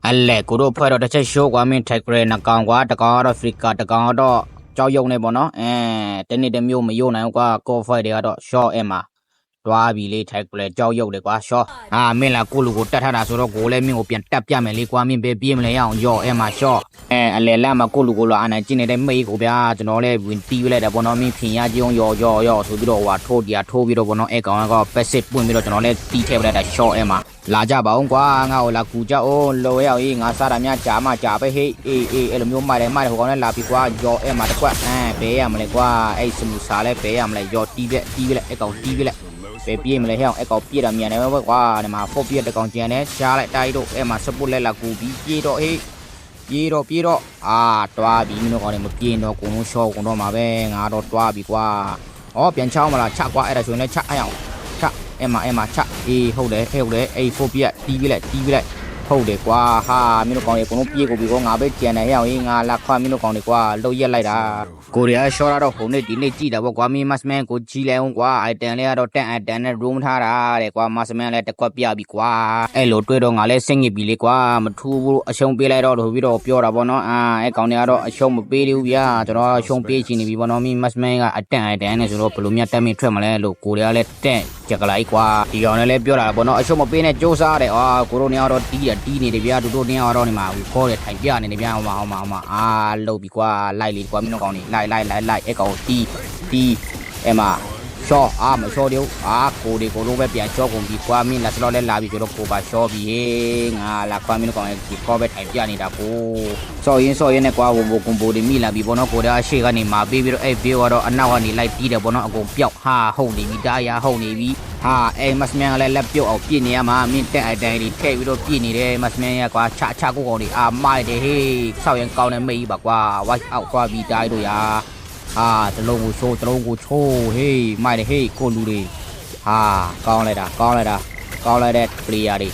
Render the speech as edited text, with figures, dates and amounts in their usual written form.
အလဲကိုတို့ဖွဲ့တော့တစ်ချက်ရှိုးကွာမင်းထိုက်ကရနကောင်ကွာတကောင်တော့ဖရစ်ကတကောင်တော့ကြောက်ရုံနေပေါ့နော်တနေ့တစ်မျိုးမယုံနိုင်ကွာကောဖိုက်တွေကတော့ရှော့မှာတွားပြီလေထိုက်ကရကြောက်ရုံတယ်ကွာရှော့မင်းလာကိုလူကိုတတ်ထားတာဆိုတော့ကိုလည်းမင်းကိုပြန်တက်ပြမယ်လေကွာမင်းပဲပြေးမလဲရအောင်ရော့မှာရှော့အလဲလာမှာကိုလူကိုလာအနိုင်ကျင်းနေတဲ့မိကိုဗျာကျွန်တော်လည်းဝင်တီးလိုက်တယ်ပေါ့နော်မင်းဖင်ရကြုံရော့ဆိုပြီးတော့ဟွာထိုးပြီးတော့ပေါ့နော်ကောင်ကပက်စစ်ပွင့်ပြီးတော့ကျွန်တော်လည်းတီးထည့်ပလိုက်တာရှော့မှာလာကြပါအောင်ကွာငါ့ကိုလာကူကြအောင်လောရောက်ရေးငါစားတာများကြာမှကြာပဲဟေးအေးအဲ့လိုမျိုးမိုက်တယ်ဟိုကောင်လည်းလာပြီကွာရော့မှာတကွဘဲရမလဲကွာအဲ့စမူစာလည်းဘဲရမလဲရော့တီးပြက်အဲ့ကောင်တီးပြက်ပဲပြေးမလဲဟဲ့အောင်အဲ့ကောင်ပြေးတာမြန်တယ်ပဲကွာဒီမှာဖော့ပြက်တကောင်ကျန်တယ်ရှားလိုက်တိုက်တော့အဲ့မှာစပုတ်လက်လာကူပြီးပြေးတော့ဟေးပြေးတော့တွားပြီးမင်းတို့ကောင်လည်းမပြေးတော့ကိုလုံးရှော့ကုန်တော့မှာပဲငါတော့တွားပြီကွာပြန်ချောင်းမလားချကွာအဲ့ဒါဆိုရင်လည်းချအဲ့အောင်ချအဲ့မှာချဟုတ်တယ်အဲ့ဖိုးပြက်တီးပြလိုက်ဟုတ်တယ်ကွာဟာမင်းတို့ကောင်တွေအကုန်လုံးပြေးကုန်ပြီကောငါပဲကြံတယ်ဟဲ့အောင်ငါလာခွမင်းတို့ကောင်တွေကွာလှုပ်ရက်လိုက်တာကိုရီးယားရှော့တော့ဟိုနေ့ဒီနေ့ကြည့်တာပေါ့ကွာမင်းမတ်မန်ကိုကြီးလဲအောင်ကွာအိုက်တန်လေးကတော့တက်အတန်နဲ့ room ထားတာတဲ့ကွာမတ်မန်လည်းတစ်ခွက်ပြပြီကွာအဲ့လိုတွေ့တော့ငါလည်းစိတ်ညစ်ပြီလေကွာမထူးဘူးအရှုံးပေးလိုက်တော့လို့ပြီးတော့ပြောတာပေါ့နော်အဲ့ကောင်တွေကတော့အရှုံးမပေးသေးဘူးဗျာကျွန်တော်အရှုံးပေးချင်နေပြီပေါ့နော်မင်းမတ်မန်ကအတန်နဲ့ဆိုတော့ဘယ်လိုများတက်မင်းထွက်မလဲလို့ကိုရီးယားလည်းတက်ကြက်ကလိုက်ကွာဒီကောင်လည်းပြောတာပေါ့နော်အရှုံးမပေးနဲ့စူးစားတယ်ကိုရိုနီကတော့တီးနေတယ်ဗျာတို့နေတော့နေမှာခေါ်တယ်ထိုင်ပြနေတယ်ဗျာဟောမှာလှုပ်ပြီကွာလိုက်လေကွာမင်းတို့ကောင်နေလိုက်အဲ့ကောင်တီးအဲ့မှာရှော့မရှော့တယ်ကိုတို့ပဲပြန်ရှော့ကုန်ပြီကွာမင်းလာစတော့လဲလာပြီဆိုတော့ကိုပါရှော့ပြီငါလာကွာမင်းတို့ကောင်ဒီခေါ်ပဲထိုင်ပြနေတာကိုစော့ရင်နဲ့ကွာဘိုကွန်ဘိုဒီမိလာပြီပေါ့နော်ကိုဒါရှေ့ကနေမှာပေးပြီးတော့အဲ့ဘေးကတော့အနောက်ကနေလိုက်တီးတယ်ပေါ့နော်အကုန်ပျောက်ဟုတ်နေပြီတားရဟုတ်နေပြီအဲ့မတ်မန်ကလည်းလက်ပြုတ်အောင်ပြည့်နေရမှာမင်းတက်အတိုင်းလေးထည့်ပြီးတော့ပြည့်နေတယ်မတ်မန်ရကွာချကိုကောင်တွေမိုက်တယ်ဟေးဆောက်ရင်ကောင်းတယ်မိတ်ပါကွာဝိုက်အောက်ကွာပြီးတိုင်းတို့ရာတလုံးကိုချိုးဟေးမိုက်တယ်ဟေးကိုလူတွေကောင်းလိုက်တဲ့ player တွေ